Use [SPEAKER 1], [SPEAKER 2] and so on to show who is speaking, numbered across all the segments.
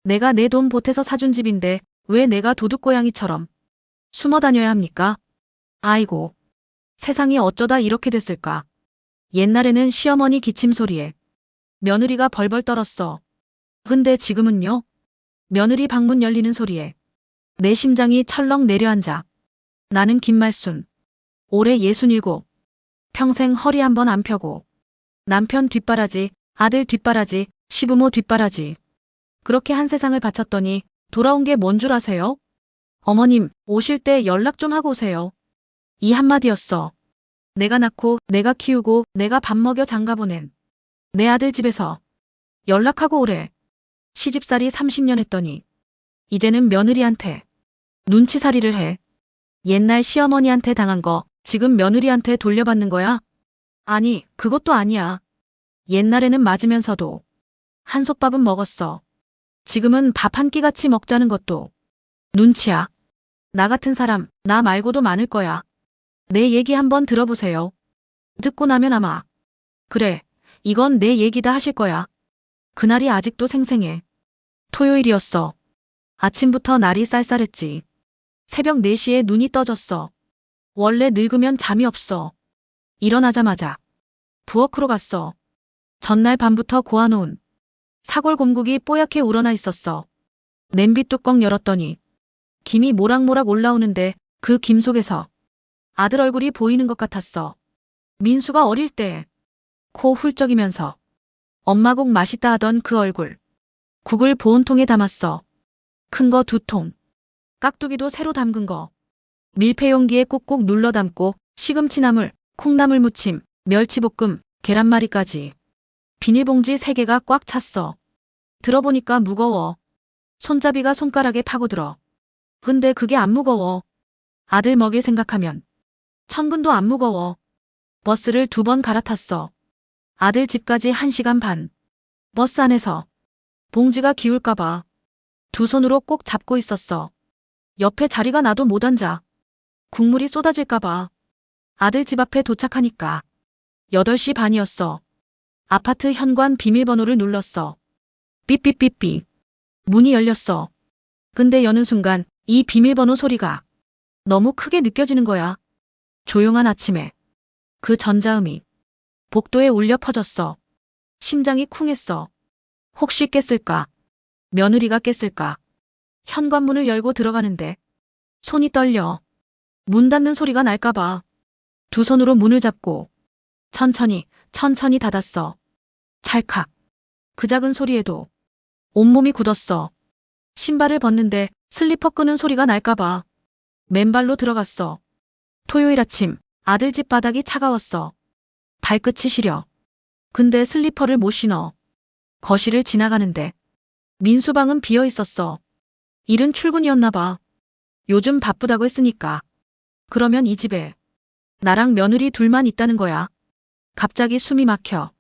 [SPEAKER 1] 내가 내 돈 보태서 사준 집인데 왜 내가 도둑고양이처럼 숨어 다녀야 합니까? 아이고, 세상이 어쩌다 이렇게 됐을까? 옛날에는 시어머니 기침 소리에 며느리가 벌벌 떨었어. 근데 지금은요? 며느리 방문 열리는 소리에 내 심장이 철렁 내려앉아. 나는 김말순. 올해 67. 평생 허리 한 번 안 펴고 남편 뒷바라지, 아들 뒷바라지, 시부모 뒷바라지. 그렇게 한 세상을 바쳤더니 돌아온 게 뭔 줄 아세요? 어머님, 오실 때 연락 좀 하고 오세요. 이 한마디였어. 내가 낳고, 내가 키우고, 내가 밥 먹여 장가 보낸 내 아들 집에서 연락하고 오래. 시집살이 30년 했더니 이제는 며느리한테 눈치살이를 해. 옛날 시어머니한테 당한 거 지금 며느리한테 돌려받는 거야? 아니, 그것도 아니야. 옛날에는 맞으면서도 한솥밥은 먹었어. 지금은 밥 한 끼 같이 먹자는 것도 눈치야. 나 같은 사람, 나 말고도 많을 거야. 내 얘기 한번 들어보세요. 듣고 나면 아마 그래, 이건 내 얘기다 하실 거야. 그날이 아직도 생생해. 토요일이었어. 아침부터 날이 쌀쌀했지. 새벽 4시에 눈이 떠졌어. 원래 늙으면 잠이 없어. 일어나자마자 부엌으로 갔어. 전날 밤부터 고아놓은 사골곰국이 뽀얗게 우러나 있었어. 냄비 뚜껑 열었더니 김이 모락모락 올라오는데 그 김 속에서 아들 얼굴이 보이는 것 같았어. 민수가 어릴 때 코 훌쩍이면서 엄마국 맛있다 하던 그 얼굴. 국을 보온통에 담았어. 큰 거 2통. 깍두기도 새로 담근 거. 밀폐 용기에 꾹꾹 눌러 담고 시금치나물, 콩나물 무침, 멸치볶음, 계란말이까지. 비닐봉지 3개가 꽉 찼어. 들어보니까 무거워. 손잡이가 손가락에 파고들어. 근데 그게 안 무거워. 아들 먹일 생각하면 천근도 안 무거워. 버스를 2번 갈아탔어. 아들 집까지 1시간 반. 버스 안에서 봉지가 기울까봐 두 손으로 꼭 잡고 있었어. 옆에 자리가 나도 못 앉아. 국물이 쏟아질까봐. 아들 집 앞에 도착하니까 8시 반이었어. 아파트 현관 비밀번호를 눌렀어. 삐삐삐삐. 문이 열렸어. 근데 여는 순간 이 비밀번호 소리가 너무 크게 느껴지는 거야. 조용한 아침에 그 전자음이 복도에 울려 퍼졌어. 심장이 쿵했어. 혹시 깼을까? 며느리가 깼을까? 현관문을 열고 들어가는데 손이 떨려. 문 닫는 소리가 날까봐 두 손으로 문을 잡고 천천히 닫았어. 찰칵. 그 작은 소리에도 온몸이 굳었어. 신발을 벗는데 슬리퍼 끄는 소리가 날까봐 맨발로 들어갔어. 토요일 아침 아들 집 바닥이 차가웠어. 발끝이 시려. 근데 슬리퍼를 못 신어. 거실을 지나가는데 민수 방은 비어 있었어. 일은 출근이었나 봐. 요즘 바쁘다고 했으니까. 그러면 이 집에 나랑 며느리 둘만 있다는 거야. 갑자기 숨이 막혀.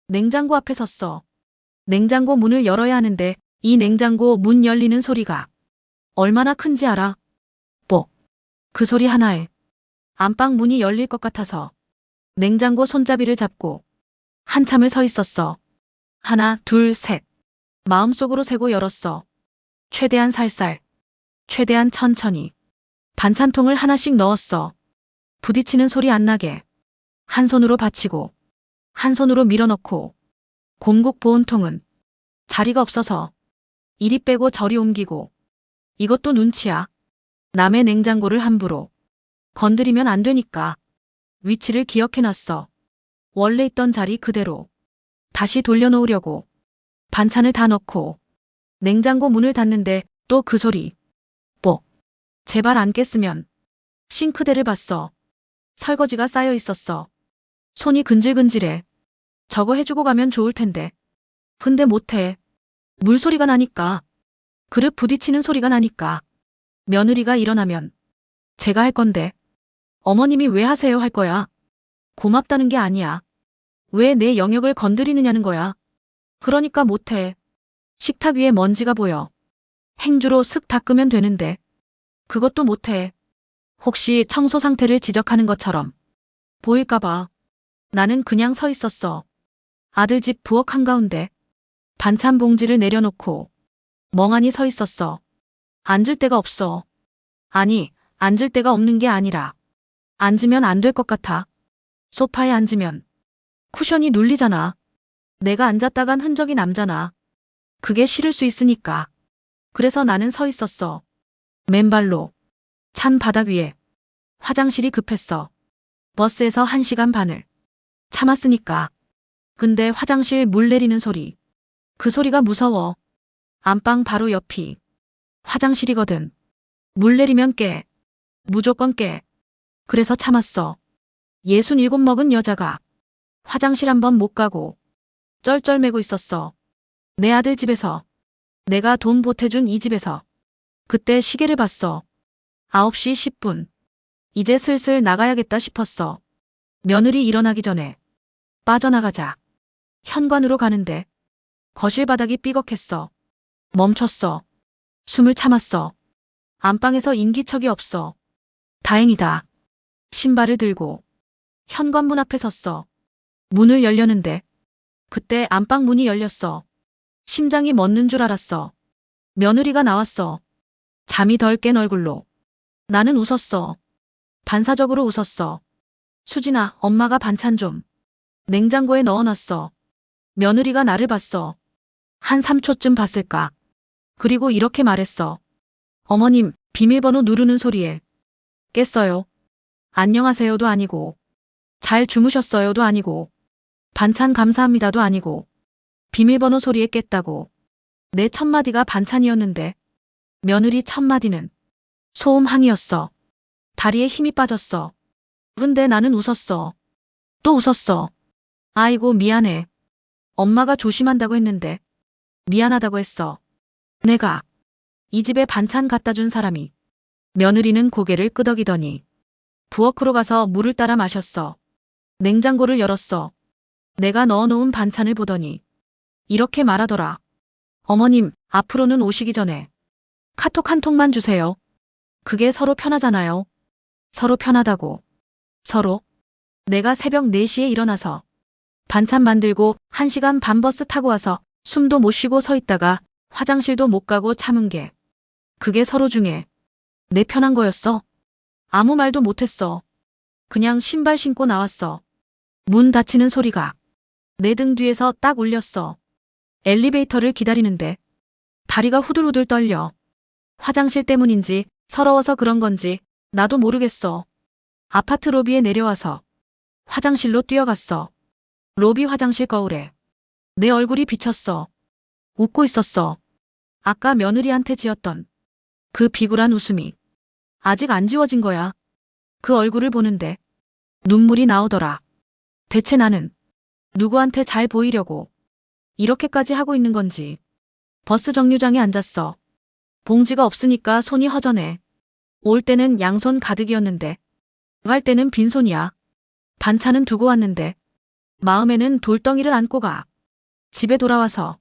[SPEAKER 1] 냉장고 앞에 섰어. 냉장고 문을 열어야 하는데 이 냉장고 문 열리는 소리가 얼마나 큰지 알아? 뽁. 그 소리 하나에 안방 문이 열릴 것 같아서 냉장고 손잡이를 잡고 한참을 서 있었어. 하나, 둘, 셋. 마음속으로 세고 열었어. 최대한 살살, 최대한 천천히. 반찬통을 하나씩 넣었어. 부딪히는 소리 안 나게. 한 손으로 받치고, 한 손으로 밀어넣고. 곰국 보온통은 자리가 없어서 이리 빼고 저리 옮기고. 이것도 눈치야. 남의 냉장고를 함부로 건드리면 안 되니까. 위치를 기억해놨어. 원래 있던 자리 그대로 다시 돌려놓으려고. 반찬을 다 넣고 냉장고 문을 닫는데 또 그 소리. 뽁. 제발 안 깼으면. 싱크대를 봤어. 설거지가 쌓여 있었어. 손이 근질근질해. 저거 해주고 가면 좋을 텐데. 근데 못해. 물소리가 나니까. 그릇 부딪히는 소리가 나니까. 며느리가 일어나면 제가 할 건데. 어머님이 왜 하세요 할 거야. 고맙다는 게 아니야. 왜 내 영역을 건드리느냐는 거야. 그러니까 못해. 식탁 위에 먼지가 보여. 행주로 슥 닦으면 되는데. 그것도 못해. 혹시 청소 상태를 지적하는 것처럼 보일까봐. 나는 그냥 서 있었어. 아들 집 부엌 한가운데. 반찬 봉지를 내려놓고 멍하니 서 있었어. 앉을 데가 없어. 아니, 앉을 데가 없는 게 아니라 앉으면 안 될 것 같아. 소파에 앉으면 쿠션이 눌리잖아. 내가 앉았다간 흔적이 남잖아. 그게 싫을 수 있으니까. 그래서 나는 서 있었어. 맨발로. 찬 바닥 위에. 화장실이 급했어. 버스에서 1시간 반을 참았으니까. 근데 화장실 물 내리는 소리. 그 소리가 무서워. 안방 바로 옆이 화장실이거든. 물 내리면 깨. 무조건 깨. 그래서 참았어. 67 먹은 여자가 화장실 한 번 못 가고 쩔쩔매고 있었어. 내 아들 집에서. 내가 돈 보태준 이 집에서. 그때 시계를 봤어. 9시 10분. 이제 슬슬 나가야겠다 싶었어. 며느리 일어나기 전에 빠져나가자. 현관으로 가는데 거실 바닥이 삐걱했어. 멈췄어. 숨을 참았어. 안방에서 인기척이 없어. 다행이다. 신발을 들고 현관문 앞에 섰어. 문을 열려는데 그때 안방 문이 열렸어. 심장이 멎는 줄 알았어. 며느리가 나왔어. 잠이 덜 깬 얼굴로. 나는 웃었어. 반사적으로 웃었어. 수진아, 엄마가 반찬 좀 냉장고에 넣어놨어. 며느리가 나를 봤어. 한 3초쯤 봤을까. 그리고 이렇게 말했어. 어머님, 비밀번호 누르는 소리에 깼어요. 안녕하세요도 아니고 잘 주무셨어요도 아니고 반찬 감사합니다도 아니고 비밀번호 소리에 깼다고. 내 첫마디가 반찬이었는데 며느리 첫마디는 소음항이었어. 다리에 힘이 빠졌어. 근데 나는 웃었어. 또 웃었어. 아이고 미안해. 엄마가 조심한다고 했는데 미안하다고 했어. 내가 이 집에 반찬 갖다 준 사람이. 며느리는 고개를 끄덕이더니 부엌으로 가서 물을 따라 마셨어. 냉장고를 열었어. 내가 넣어놓은 반찬을 보더니 이렇게 말하더라. 어머님, 앞으로는 오시기 전에 카톡 한 통만 주세요. 그게 서로 편하잖아요. 서로 편하다고. 서로. 내가 새벽 4시에 일어나서 반찬 만들고 1시간 반 버스 타고 와서 숨도 못 쉬고 서 있다가 화장실도 못 가고 참은 게 그게 서로 중에 내 편한 거였어. 아무 말도 못했어. 그냥 신발 신고 나왔어. 문 닫히는 소리가 내 등 뒤에서 딱 울렸어. 엘리베이터를 기다리는데 다리가 후들후들 떨려. 화장실 때문인지 서러워서 그런 건지 나도 모르겠어. 아파트 로비에 내려와서 화장실로 뛰어갔어. 로비 화장실 거울에 내 얼굴이 비쳤어. 웃고 있었어. 아까 며느리한테 지었던 그 비굴한 웃음이 아직 안 지워진 거야. 그 얼굴을 보는데 눈물이 나오더라. 대체 나는 누구한테 잘 보이려고 이렇게까지 하고 있는 건지. 버스 정류장에 앉았어. 봉지가 없으니까 손이 허전해. 올 때는 양손 가득이었는데 갈 때는 빈손이야. 반찬은 두고 왔는데 마음에는 돌덩이를 안고 가. 집에 돌아와서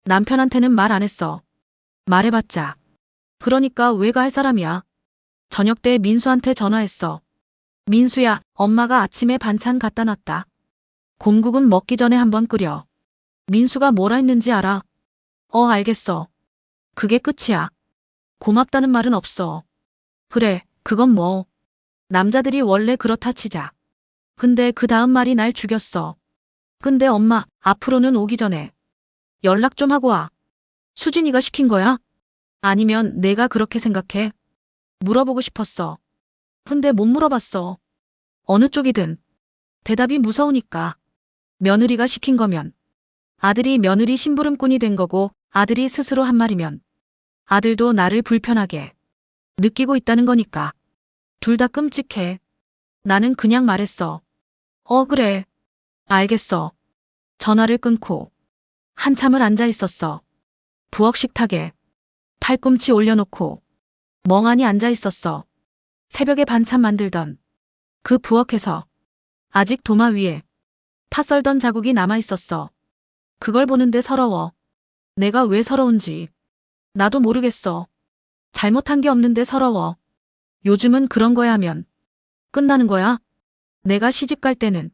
[SPEAKER 1] 남편한테는 말 안 했어. 말해봤자 그러니까 왜가 할 사람이야. 저녁 때 민수한테 전화했어. 민수야, 엄마가 아침에 반찬 갖다 놨다. 곰국은 먹기 전에 한번 끓여. 민수가 뭐라 했는지 알아? 알겠어. 그게 끝이야. 고맙다는 말은 없어. 그래, 그건 뭐. 남자들이 원래 그렇다 치자. 근데 그 다음 말이 날 죽였어. 근데 엄마, 앞으로는 오기 전에 연락 좀 하고 와. 수진이가 시킨 거야? 아니면 내가 그렇게 생각해? 물어보고 싶었어. 근데 못 물어봤어. 어느 쪽이든. 대답이 무서우니까. 며느리가 시킨 거면 아들이 며느리 심부름꾼이 된 거고 아들이 스스로 한 말이면 아들도 나를 불편하게 느끼고 있다는 거니까. 둘 다 끔찍해. 나는 그냥 말했어. 그래. 알겠어. 전화를 끊고 한참을 앉아 있었어. 부엌 식탁에 팔꿈치 올려놓고 멍하니 앉아 있었어. 새벽에 반찬 만들던 그 부엌에서 아직 도마 위에 파 썰던 자국이 남아 있었어. 그걸 보는데 서러워. 내가 왜 서러운지 나도 모르겠어. 잘못한 게 없는데 서러워. 요즘은 그런 거야 하면 끝나는 거야. 내가 시집 갈 때는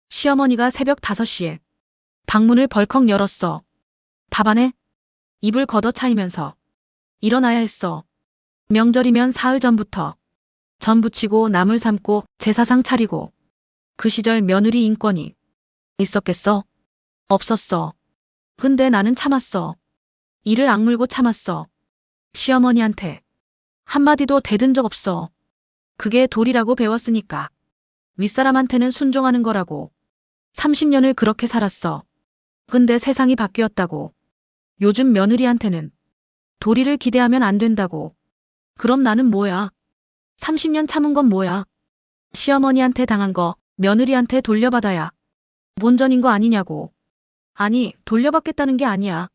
[SPEAKER 1] 시어머니가 새벽 5시에 방문을 벌컥 열었어. 밥 안 해? 입을 걷어차이면서 일어나야 했어. 명절이면 사흘 전부터 전 부치고 나물 삶고 제사상 차리고. 그 시절 며느리 인권이 있었겠어? 없었어. 근데 나는 참았어. 이를 악물고 참았어. 시어머니한테 한마디도 대든 적 없어. 그게 도리라고 배웠으니까. 윗사람한테는 순종하는 거라고. 30년을 그렇게 살았어. 근데 세상이 바뀌었다고. 요즘 며느리한테는 도리를 기대하면 안 된다고. 그럼 나는 뭐야? 30년 참은 건 뭐야? 시어머니한테 당한 거 며느리한테 돌려받아야 본전인 거 아니냐고. 아니, 돌려받겠다는 게 아니야.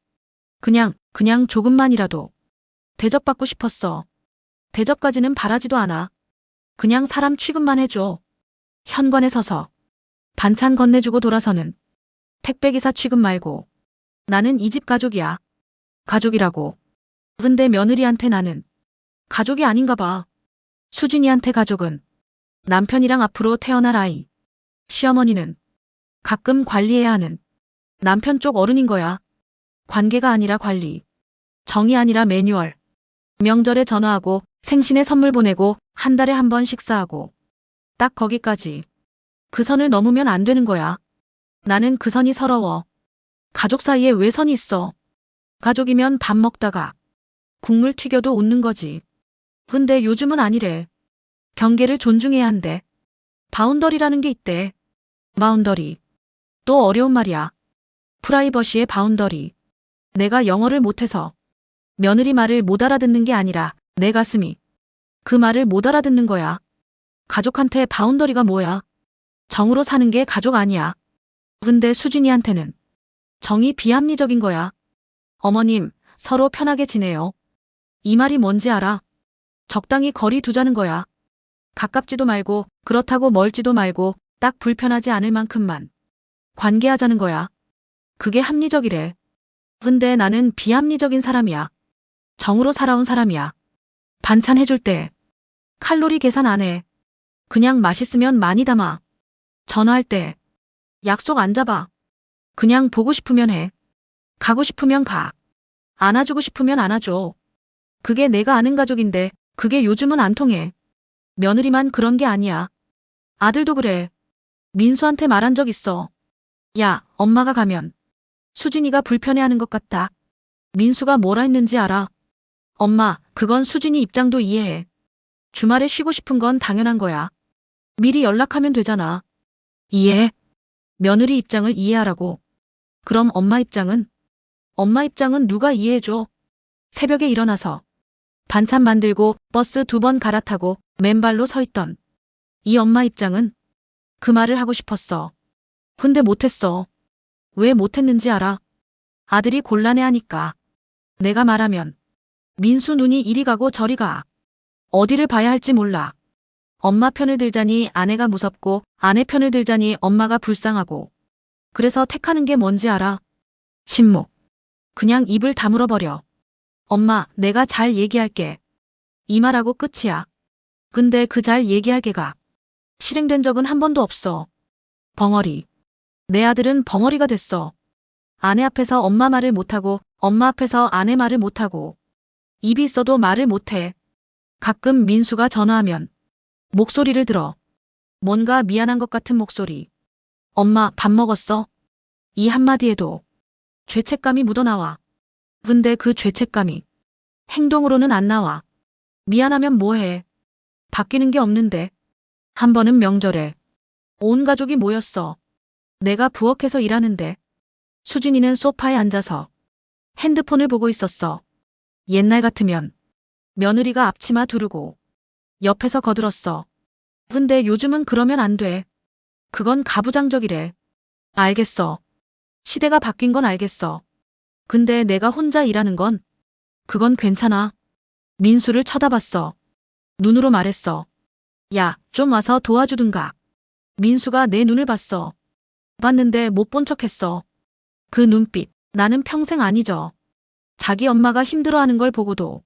[SPEAKER 1] 그냥 조금만이라도 대접받고 싶었어. 대접까지는 바라지도 않아. 그냥 사람 취급만 해줘. 현관에 서서 반찬 건네주고 돌아서는 택배기사 취급 말고. 나는 이 집 가족이야. 가족이라고. 근데 며느리한테 나는 가족이 아닌가 봐. 수진이한테 가족은 남편이랑 앞으로 태어날 아이. 시어머니는 가끔 관리해야 하는 남편 쪽 어른인 거야. 관계가 아니라 관리. 정이 아니라 매뉴얼. 명절에 전화하고 생신에 선물 보내고 한 달에 한 번 식사하고. 딱 거기까지. 그 선을 넘으면 안 되는 거야. 나는 그 선이 서러워. 가족 사이에 왜 선이 있어? 가족이면 밥 먹다가 국물 튀겨도 웃는 거지. 근데 요즘은 아니래. 경계를 존중해야 한대. 바운더리라는 게 있대. 바운더리. 또 어려운 말이야. 프라이버시의 바운더리. 내가 영어를 못해서 며느리 말을 못 알아듣는 게 아니라 내 가슴이 그 말을 못 알아듣는 거야. 가족한테 바운더리가 뭐야? 정으로 사는 게 가족 아니야. 근데 수진이한테는 정이 비합리적인 거야. 어머님, 서로 편하게 지내요. 이 말이 뭔지 알아? 적당히 거리 두자는 거야. 가깝지도 말고 그렇다고 멀지도 말고 딱 불편하지 않을 만큼만 관계하자는 거야. 그게 합리적이래. 근데 나는 비합리적인 사람이야. 정으로 살아온 사람이야. 반찬 해줄 때 칼로리 계산 안 해. 그냥 맛있으면 많이 담아. 전화할 때 약속 안 잡아. 그냥 보고 싶으면 해. 가고 싶으면 가. 안아주고 싶으면 안아줘. 그게 내가 아는 가족인데 그게 요즘은 안 통해. 며느리만 그런 게 아니야. 아들도 그래. 민수한테 말한 적 있어. 야, 엄마가 가면 수진이가 불편해하는 것 같다. 민수가 뭐라 했는지 알아? 엄마, 그건 수진이 입장도 이해해. 주말에 쉬고 싶은 건 당연한 거야. 미리 연락하면 되잖아. 이해해? 며느리 입장을 이해하라고. 그럼 엄마 입장은? 엄마 입장은 누가 이해해줘? 새벽에 일어나서 반찬 만들고 버스 2번 갈아타고 맨발로 서 있던 이 엄마 입장은? 그 말을 하고 싶었어. 근데 못했어. 왜 못했는지 알아? 아들이 곤란해하니까. 내가 말하면 민수 눈이 이리 가고 저리 가. 어디를 봐야 할지 몰라. 엄마 편을 들자니 아내가 무섭고 아내 편을 들자니 엄마가 불쌍하고. 그래서 택하는 게 뭔지 알아? 침묵. 그냥 입을 다물어 버려. 엄마, 내가 잘 얘기할게. 이 말하고 끝이야. 근데 그 잘 얘기할 게가 실행된 적은 한 번도 없어. 벙어리. 내 아들은 벙어리가 됐어. 아내 앞에서 엄마 말을 못하고 엄마 앞에서 아내 말을 못하고 입이 있어도 말을 못해. 가끔 민수가 전화하면 목소리를 들어. 뭔가 미안한 것 같은 목소리. 엄마, 밥 먹었어? 이 한마디에도 죄책감이 묻어나와. 근데 그 죄책감이 행동으로는 안 나와. 미안하면 뭐해. 바뀌는 게 없는데. 한 번은 명절에 온 가족이 모였어. 내가 부엌에서 일하는데 수진이는 소파에 앉아서 핸드폰을 보고 있었어. 옛날 같으면 며느리가 앞치마 두르고 옆에서 거들었어. 근데 요즘은 그러면 안 돼. 그건 가부장적이래. 알겠어. 시대가 바뀐 건 알겠어. 근데 내가 혼자 일하는 건 그건 괜찮아. 민수를 쳐다봤어. 눈으로 말했어. 야, 좀 와서 도와주든가. 민수가 내 눈을 봤어. 봤는데 못 본 척했어. 그 눈빛, 나는 평생 안 잊어. 자기 엄마가 힘들어하는 걸 보고도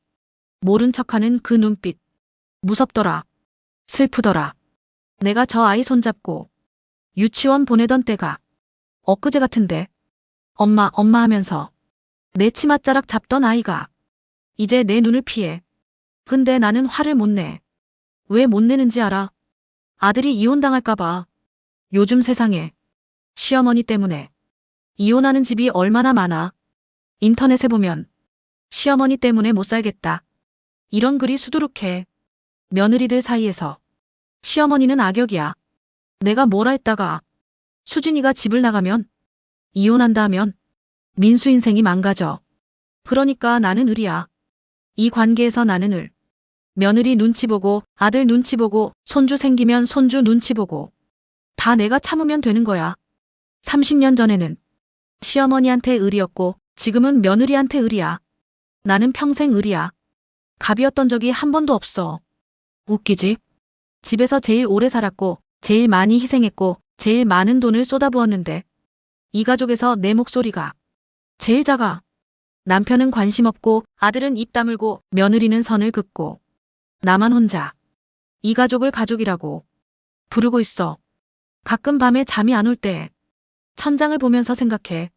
[SPEAKER 1] 모른 척하는 그 눈빛. 무섭더라. 슬프더라. 내가 저 아이 손잡고 유치원 보내던 때가 엊그제 같은데. 엄마 하면서 내 치맛자락 잡던 아이가 이제 내 눈을 피해. 근데 나는 화를 못 내. 왜 못 내는지 알아? 아들이 이혼당할까봐. 요즘 세상에 시어머니 때문에 이혼하는 집이 얼마나 많아. 인터넷에 보면 시어머니 때문에 못 살겠다. 이런 글이 수두룩해. 며느리들 사이에서 시어머니는 악역이야. 내가 뭐라 했다가 수진이가 집을 나가면 이혼한다 하면 민수 인생이 망가져. 그러니까 나는 을이야. 이 관계에서 나는 을. 며느리 눈치 보고 아들 눈치 보고 손주 생기면 손주 눈치 보고 다 내가 참으면 되는 거야. 30년 전에는 시어머니한테 을이었고 지금은 며느리한테 을이야. 나는 평생 을이야. 갑이었던 적이 한 번도 없어. 웃기지? 집에서 제일 오래 살았고 제일 많이 희생했고 제일 많은 돈을 쏟아부었는데 이 가족에서 내 목소리가 제일 작아. 남편은 관심 없고 아들은 입 다물고 며느리는 선을 긋고 나만 혼자 이 가족을 가족이라고 부르고 있어. 가끔 밤에 잠이 안 올 때 천장을 보면서 생각해.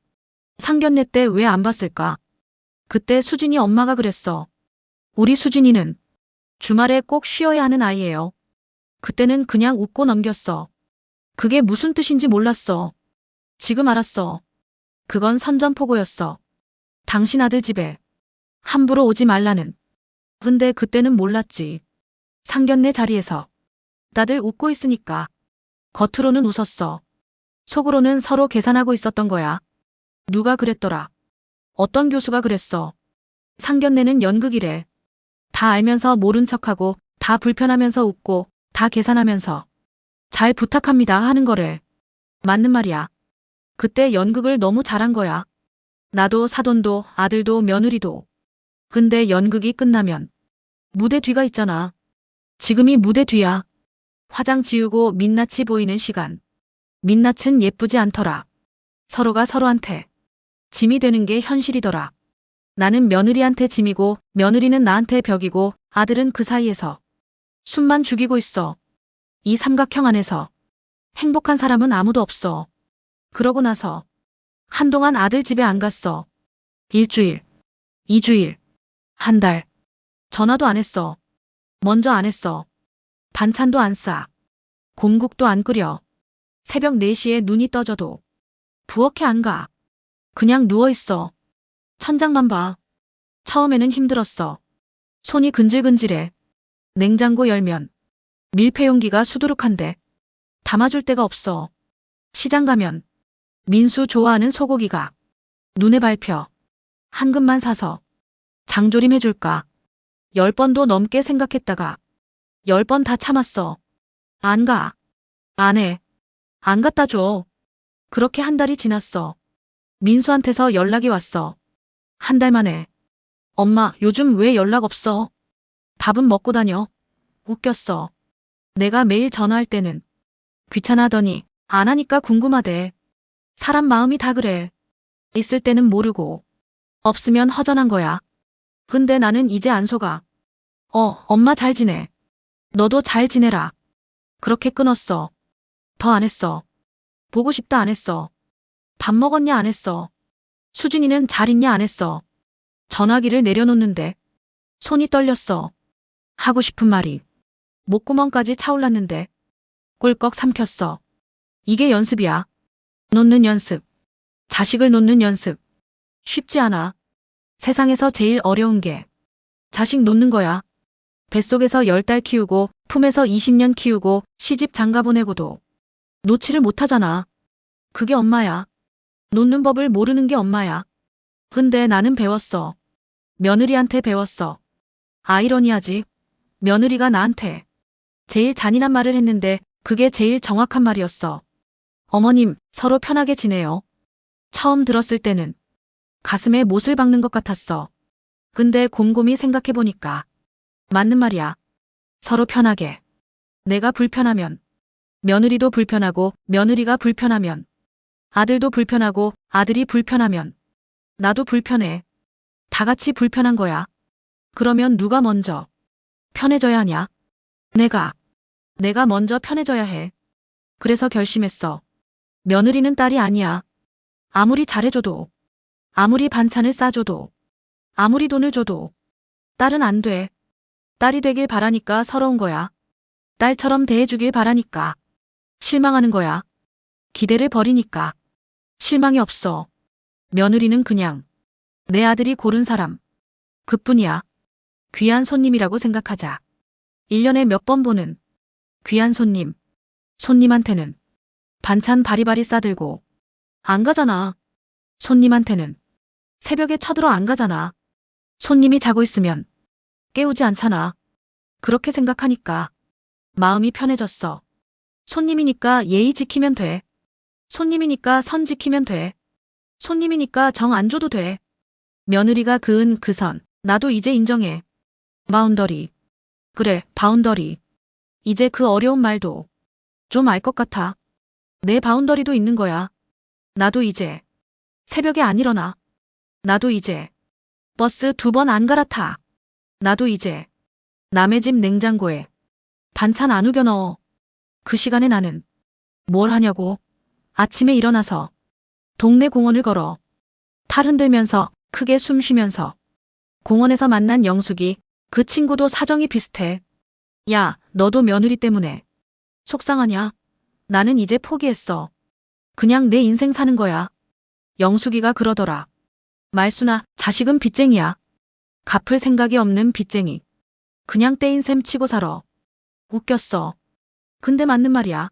[SPEAKER 1] 상견례 때 왜 안 봤을까? 그때 수진이 엄마가 그랬어. 우리 수진이는 주말에 꼭 쉬어야 하는 아이예요. 그때는 그냥 웃고 넘겼어. 그게 무슨 뜻인지 몰랐어. 지금 알았어. 그건 선전포고였어. 당신 아들 집에 함부로 오지 말라는. 근데 그때는 몰랐지. 상견례 자리에서 다들 웃고 있으니까 겉으로는 웃었어. 속으로는 서로 계산하고 있었던 거야. 누가 그랬더라. 어떤 교수가 그랬어. 상견례는 연극이래. 다 알면서 모른 척하고 다 불편하면서 웃고 다 계산하면서 잘 부탁합니다 하는 거래. 맞는 말이야. 그때 연극을 너무 잘한 거야. 나도 사돈도 아들도 며느리도. 근데 연극이 끝나면 무대 뒤가 있잖아. 지금이 무대 뒤야. 화장 지우고 민낯이 보이는 시간. 민낯은 예쁘지 않더라. 서로가 서로한테 짐이 되는 게 현실이더라. 나는 며느리한테 짐이고 며느리는 나한테 벽이고 아들은 그 사이에서 숨만 죽이고 있어. 이 삼각형 안에서 행복한 사람은 아무도 없어. 그러고 나서 한동안 아들 집에 안 갔어. 일주일, 2주일, 한 달. 전화도 안 했어. 먼저 안 했어. 반찬도 안 싸. 곰국도 안 끓여. 새벽 4시에 눈이 떠져도 부엌에 안 가. 그냥 누워있어. 천장만 봐. 처음에는 힘들었어. 손이 근질근질해. 냉장고 열면 밀폐 용기가 수두룩한데 담아줄 데가 없어. 시장 가면 민수 좋아하는 소고기가 눈에 밟혀. 한 근만 사서 장조림 해줄까. 10번도 넘게 생각했다가 10번 다 참았어. 안 가. 안 해. 안 갖다 줘. 그렇게 한 달이 지났어. 민수한테서 연락이 왔어. 한 달 만에. 엄마, 요즘 왜 연락 없어? 밥은 먹고 다녀. 웃겼어. 내가 매일 전화할 때는 귀찮아하더니 안 하니까 궁금하대. 사람 마음이 다 그래. 있을 때는 모르고 없으면 허전한 거야. 근데 나는 이제 안 속아. 엄마 잘 지내. 너도 잘 지내라. 그렇게 끊었어. 더 안 했어. 보고 싶다 안 했어. 밥 먹었냐 안 했어. 수진이는 잘 있냐 안 했어. 전화기를 내려놓는데 손이 떨렸어. 하고 싶은 말이 목구멍까지 차올랐는데 꿀꺽 삼켰어. 이게 연습이야. 놓는 연습. 자식을 놓는 연습. 쉽지 않아. 세상에서 제일 어려운 게 자식 놓는 거야. 뱃속에서 10달 키우고 품에서 20년 키우고 시집 장가 보내고도 놓지를 못하잖아. 그게 엄마야. 놓는 법을 모르는 게 엄마야. 근데 나는 배웠어. 며느리한테 배웠어. 아이러니하지. 며느리가 나한테 제일 잔인한 말을 했는데 그게 제일 정확한 말이었어. 어머님, 서로 편하게 지내요. 처음 들었을 때는 가슴에 못을 박는 것 같았어. 근데 곰곰이 생각해보니까 맞는 말이야. 서로 편하게. 내가 불편하면 며느리도 불편하고 며느리가 불편하면 아들도 불편하고 아들이 불편하면 나도 불편해. 다 같이 불편한 거야. 그러면 누가 먼저 편해져야 하냐? 내가 먼저 편해져야 해. 그래서 결심했어. 며느리는 딸이 아니야. 아무리 잘해줘도 아무리 반찬을 싸줘도, 아무리 돈을 줘도 딸은 안 돼. 딸이 되길 바라니까 서러운 거야. 딸처럼 대해주길 바라니까 실망하는 거야. 기대를 버리니까 실망이 없어. 며느리는 그냥 내 아들이 고른 사람. 그뿐이야. 귀한 손님이라고 생각하자. 1년에 몇 번 보는 귀한 손님. 손님한테는 반찬 바리바리 싸들고 안 가잖아. 손님한테는 새벽에 쳐들어 안 가잖아. 손님이 자고 있으면 깨우지 않잖아. 그렇게 생각하니까 마음이 편해졌어. 손님이니까 예의 지키면 돼. 손님이니까 선 지키면 돼. 손님이니까 정 안 줘도 돼. 며느리가 그은 그 선, 나도 이제 인정해. 바운더리. 그래, 바운더리. 이제 그 어려운 말도 좀 알 것 같아. 내 바운더리도 있는 거야. 나도 이제 새벽에 안 일어나. 나도 이제 버스 2번 안 갈아타. 나도 이제 남의 집 냉장고에 반찬 안 우겨 넣어. 그 시간에 나는 뭘 하냐고. 아침에 일어나서 동네 공원을 걸어. 팔 흔들면서 크게 숨 쉬면서 공원에서 만난 영숙이, 그 친구도 사정이 비슷해. 야, 너도 며느리 때문에 속상하냐? 나는 이제 포기했어. 그냥 내 인생 사는 거야. 영숙이가 그러더라. 말순아, 자식은 빚쟁이야. 갚을 생각이 없는 빚쟁이. 그냥 떼인 셈 치고 살아. 웃겼어. 근데 맞는 말이야.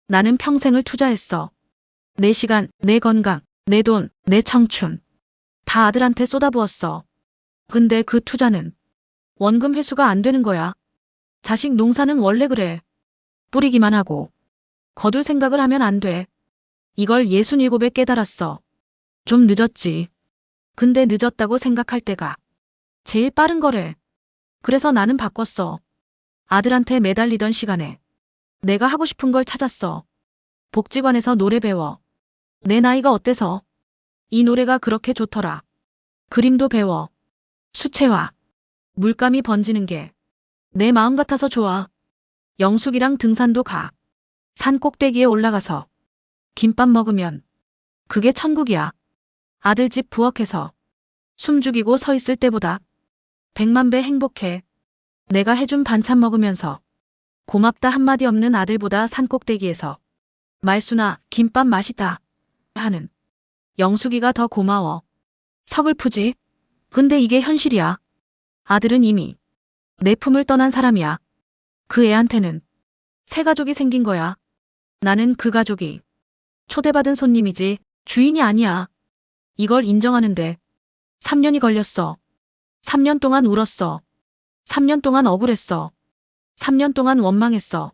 [SPEAKER 1] 나는 평생을 투자했어. 내 시간, 내 건강, 내 돈, 내 청춘. 다 아들한테 쏟아부었어. 근데 그 투자는 원금 회수가 안 되는 거야. 자식 농사는 원래 그래. 뿌리기만 하고 거둘 생각을 하면 안 돼. 이걸 67에 깨달았어. 좀 늦었지. 근데 늦었다고 생각할 때가 제일 빠른 거래. 그래서 나는 바꿨어. 아들한테 매달리던 시간에 내가 하고 싶은 걸 찾았어. 복지관에서 노래 배워. 내 나이가 어때서? 이 노래가 그렇게 좋더라. 그림도 배워. 수채화. 물감이 번지는 게 내 마음 같아서 좋아. 영숙이랑 등산도 가. 산 꼭대기에 올라가서 김밥 먹으면 그게 천국이야. 아들 집 부엌에서 숨 죽이고 서 있을 때보다 100만 배 행복해. 내가 해준 반찬 먹으면서 고맙다 한마디 없는 아들보다 산 꼭대기에서 말순아, 김밥 맛있다 하는 영숙이가 더 고마워. 서글프지? 근데 이게 현실이야. 아들은 이미 내 품을 떠난 사람이야. 그 애한테는 새 가족이 생긴 거야. 나는 그 가족이 초대받은 손님이지 주인이 아니야. 이걸 인정하는데 3년이 걸렸어. 3년 동안 울었어. 3년 동안 억울했어. 3년 동안 원망했어.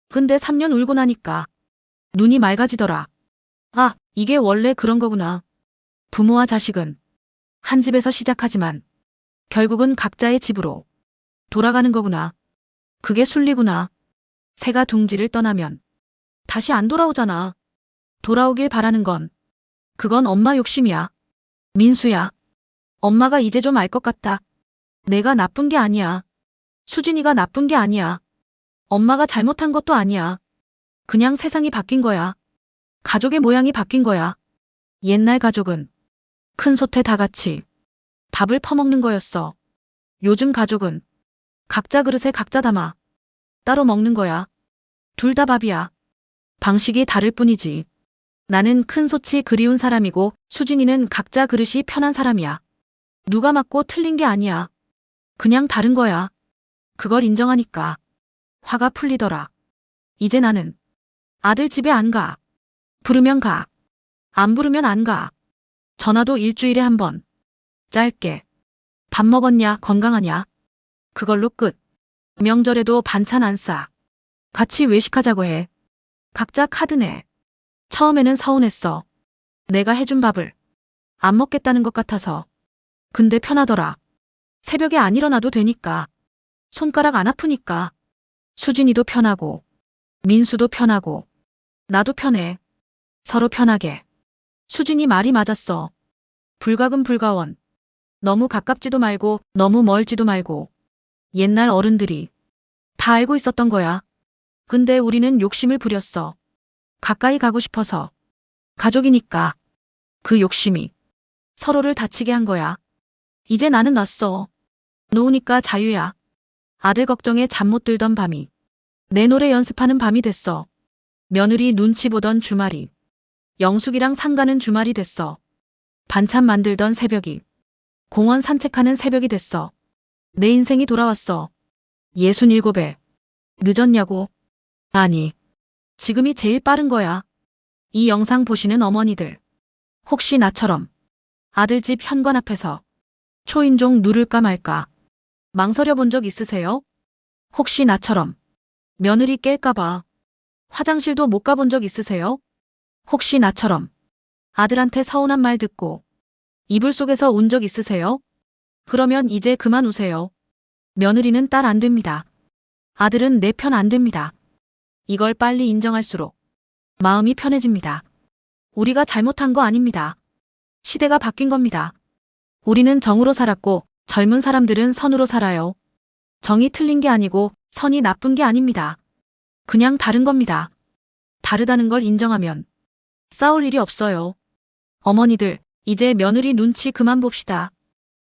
[SPEAKER 1] 근데 3년 울고 나니까 눈이 맑아지더라. 아, 이게 원래 그런 거구나. 부모와 자식은 한 집에서 시작하지만 결국은 각자의 집으로 돌아가는 거구나. 그게 순리구나. 새가 둥지를 떠나면 다시 안 돌아오잖아. 돌아오길 바라는 건 그건 엄마 욕심이야. 민수야. 엄마가 이제 좀 알 것 같다. 내가 나쁜 게 아니야. 수진이가 나쁜 게 아니야. 엄마가 잘못한 것도 아니야. 그냥 세상이 바뀐 거야. 가족의 모양이 바뀐 거야. 옛날 가족은 큰 솥에 다 같이 밥을 퍼먹는 거였어. 요즘 가족은 각자 그릇에 각자 담아 따로 먹는 거야. 둘 다 밥이야. 방식이 다를 뿐이지. 나는 큰 솥이 그리운 사람이고 수진이는 각자 그릇이 편한 사람이야. 누가 맞고 틀린 게 아니야. 그냥 다른 거야. 그걸 인정하니까 화가 풀리더라. 이제 나는 아들 집에 안 가. 부르면 가. 안 부르면 안 가. 전화도 일주일에 한 번. 짧게. 밥 먹었냐, 건강하냐. 그걸로 끝. 명절에도 반찬 안 싸. 같이 외식하자고 해. 각자 카드 내. 처음에는 서운했어. 내가 해준 밥을 안 먹겠다는 것 같아서. 근데 편하더라. 새벽에 안 일어나도 되니까. 손가락 안 아프니까. 수진이도 편하고 민수도 편하고 나도 편해. 서로 편하게. 수진이 말이 맞았어. 불가금 불가원. 너무 가깝지도 말고 너무 멀지도 말고. 옛날 어른들이 다 알고 있었던 거야. 근데 우리는 욕심을 부렸어. 가까이 가고 싶어서. 가족이니까. 그 욕심이 서로를 다치게 한 거야. 이제 나는 놨어. 놓으니까 자유야. 아들 걱정에 잠 못 들던 밤이 내 노래 연습하는 밤이 됐어. 며느리 눈치 보던 주말이 영숙이랑 상가는 주말이 됐어. 반찬 만들던 새벽이 공원 산책하는 새벽이 됐어. 내 인생이 돌아왔어. 67에 늦었냐고? 아니, 지금이 제일 빠른 거야. 이 영상 보시는 어머니들, 혹시 나처럼 아들 집 현관 앞에서 초인종 누를까 말까 망설여 본 적 있으세요? 혹시 나처럼 며느리 깰까봐 화장실도 못 가본 적 있으세요? 혹시 나처럼 아들한테 서운한 말 듣고 이불 속에서 운 적 있으세요? 그러면 이제 그만 우세요. 며느리는 딸 안 됩니다. 아들은 내 편 안 됩니다. 이걸 빨리 인정할수록 마음이 편해집니다. 우리가 잘못한 거 아닙니다. 시대가 바뀐 겁니다. 우리는 정으로 살았고 젊은 사람들은 선으로 살아요. 정이 틀린 게 아니고 선이 나쁜 게 아닙니다. 그냥 다른 겁니다. 다르다는 걸 인정하면 싸울 일이 없어요. 어머니들, 이제 며느리 눈치 그만 봅시다.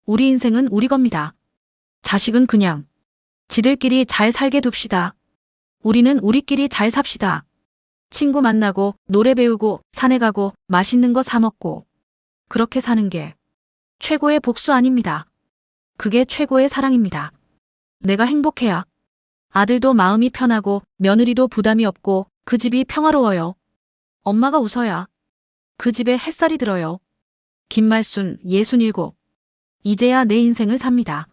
[SPEAKER 1] 우리 인생은 우리 겁니다. 자식은 그냥 지들끼리 잘 살게 둡시다. 우리는 우리끼리 잘 삽시다. 친구 만나고 노래 배우고 산에 가고 맛있는 거 사 먹고 그렇게 사는 게 최고의 복수 아닙니다. 그게 최고의 사랑입니다. 내가 행복해야 아들도 마음이 편하고 며느리도 부담이 없고 그 집이 평화로워요. 엄마가 웃어야 그 집에 햇살이 들어요. 김말순 67. 이제야 내 인생을 삽니다.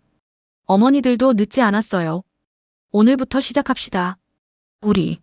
[SPEAKER 1] 어머니들도 늦지 않았어요. 오늘부터 시작합시다. 우리